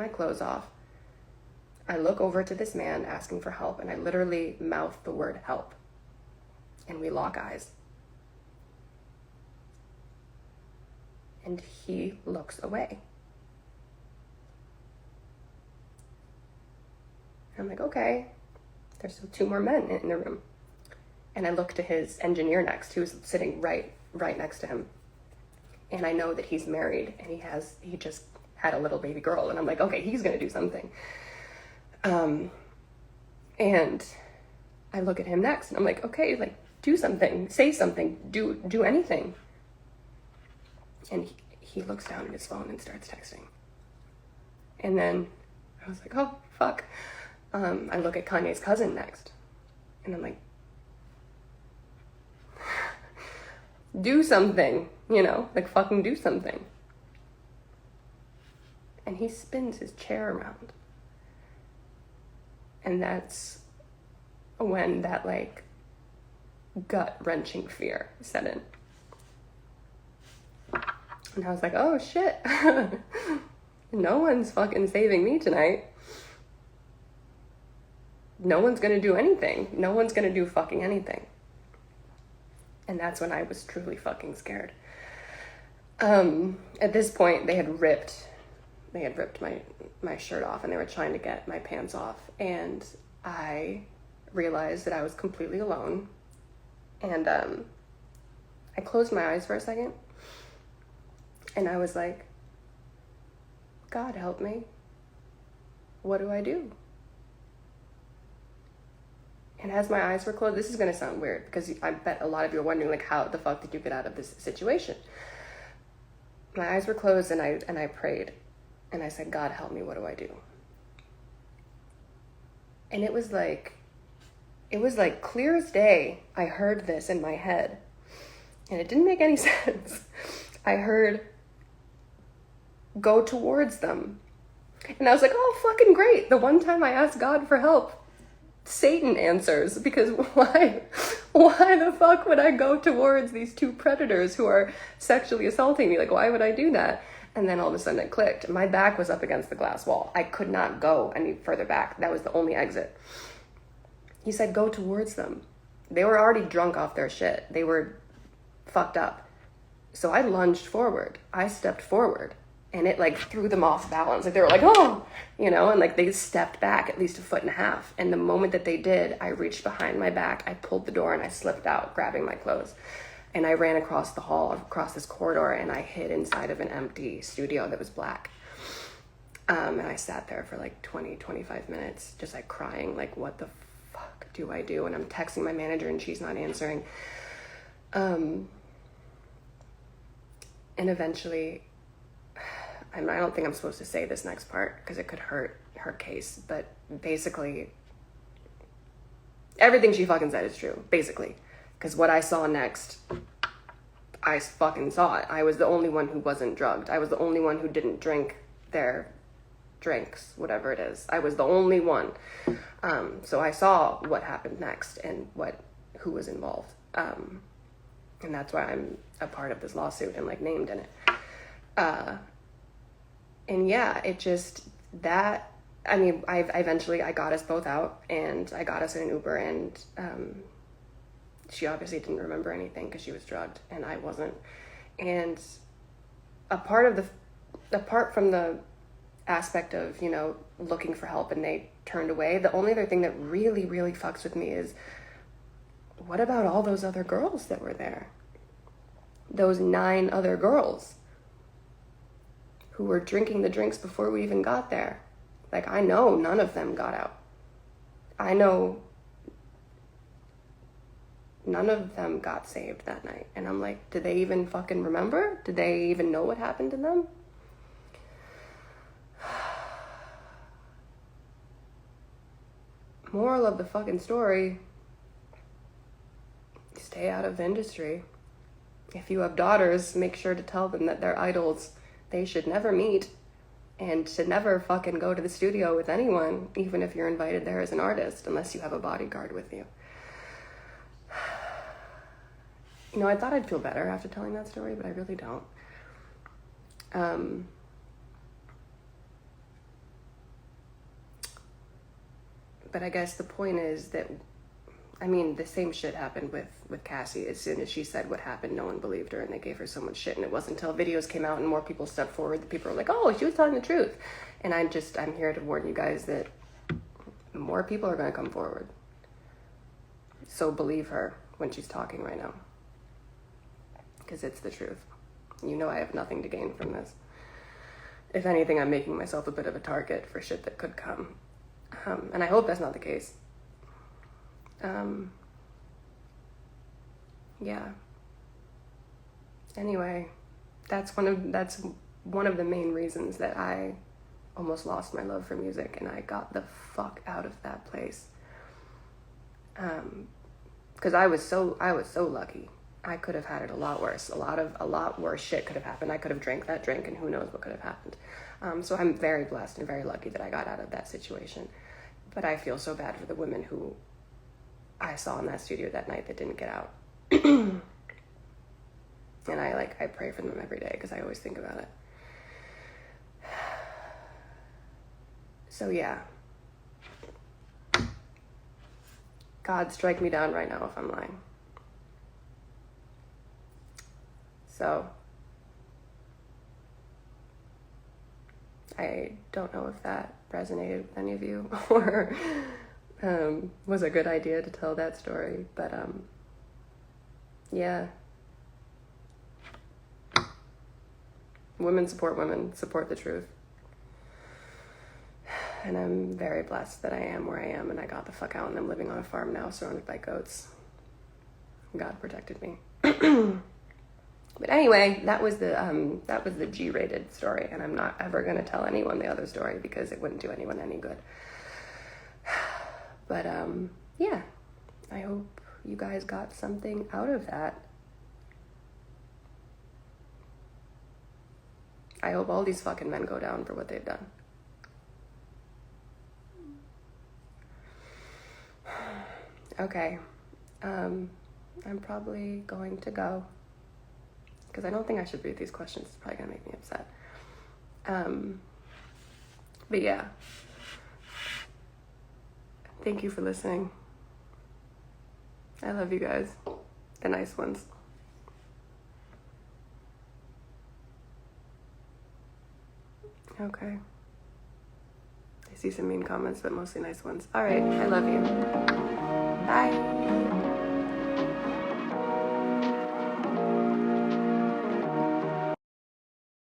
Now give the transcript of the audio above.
my clothes off. I look over to this man asking for help, and I literally mouth the word help. And we lock eyes. And he looks away. I'm like, okay, there's still 2 more men in the room. And I look to his engineer next, who's sitting right next to him. And I know that he's married, and he just had a little baby girl. And I'm like, okay, he's gonna do something. And I look at him next, and I'm like, okay, like, do something, say something, do anything. And he looks down at his phone and starts texting. And then I was like, oh, fuck. I look at Kanye's cousin next, and I'm like, do something, like fucking do something. And he spins his chair around. And that's when that like gut-wrenching fear set in. And I was like, oh shit, no one's fucking saving me tonight. No one's gonna do anything. No one's gonna do fucking anything. And that's when I was truly fucking scared. At this point, they had ripped my shirt off, and they were trying to get my pants off. And I realized that I was completely alone. And I closed my eyes for a second. And I was like, God help me. What do I do? And as my eyes were closed, this is going to sound weird, because I bet a lot of you are wondering, like, how the fuck did you get out of this situation? My eyes were closed, and I prayed. And I said, God help me, what do I do? And it was like clear as day, I heard this in my head. And it didn't make any sense. I heard, go towards them. And I was like, oh, fucking great. The one time I asked God for help, Satan answers, because why the fuck would I go towards these 2 predators who are sexually assaulting me? Like, why would I do that? And then all of a sudden it clicked. My back was up against the glass wall. I could not go any further back. That was the only exit. He said, go towards them. They were already drunk off their shit. They were fucked up. So I lunged forward. I stepped forward. And it like threw them off balance. Like they were like, oh, and like they stepped back at least 1.5 feet. And the moment that they did, I reached behind my back, I pulled the door, and I slipped out, grabbing my clothes. And I ran across the hall, across this corridor, and I hid inside of an empty studio that was black. And I sat there for like 25 minutes, just like crying, like, what the fuck do I do? And I'm texting my manager, and she's not answering. And eventually, I don't think I'm supposed to say this next part because it could hurt her case, but basically, everything she fucking said is true, basically. Because what I saw next, I fucking saw it. I was the only one who wasn't drugged. I was the only one who didn't drink their drinks, whatever it is. I was the only one. So I saw what happened next and who was involved. And that's why I'm a part of this lawsuit and like named in it. And yeah, it just, I eventually got us both out, and I got us in an Uber, and she obviously didn't remember anything because she was drugged and I wasn't. And apart from the aspect of, looking for help and they turned away, the only other thing that really, really fucks with me is, what about all those other girls that were there? Those 9 other girls who were drinking the drinks before we even got there. Like, I know none of them got out. I know none of them got saved that night. And I'm like, did they even fucking remember? Did they even know what happened to them? Moral of the fucking story, stay out of the industry. If you have daughters, make sure to tell them that they're idols they should never meet, and should never fucking go to the studio with anyone, even if you're invited there as an artist, unless you have a bodyguard with you. I thought I'd feel better after telling that story, but I really don't. But I guess the point is that, I mean, the same shit happened with Cassie. As soon as she said what happened, no one believed her and they gave her so much shit. And it wasn't until videos came out and more people stepped forward that people were like, oh, she was telling the truth. And I'm here to warn you guys that more people are going to come forward. So believe her when she's talking right now. Because it's the truth. You know I have nothing to gain from this. If anything, I'm making myself a bit of a target for shit that could come. And I hope that's not the case. Yeah. Anyway, that's one of the main reasons that I almost lost my love for music and I got the fuck out of that place. Because I was so lucky. I could have had it a lot worse. A lot worse shit could have happened. I could have drank that drink and who knows what could have happened. So I'm very blessed and very lucky that I got out of that situation. But I feel so bad for the women who I saw in that studio that night that didn't get out. And I pray for them every day because I always think about it. So yeah. God, strike me down right now if I'm lying. So I don't know if that resonated with any of you or was a good idea to tell that story, but yeah. Women, support the truth. And I'm very blessed that I am where I am and I got the fuck out and I'm living on a farm now surrounded by goats. God protected me. But anyway, that was the G-rated story, and I'm not ever gonna tell anyone the other story because it wouldn't do anyone any good. But yeah, I hope you guys got something out of that. I hope all these fucking men go down for what they've done. Okay, I'm probably going to go. Because I don't think I should read these questions. It's probably gonna make me upset. But yeah. Thank you for listening. I love you guys. The nice ones. Okay. I see some mean comments, but mostly nice ones. All right, I love you. Bye.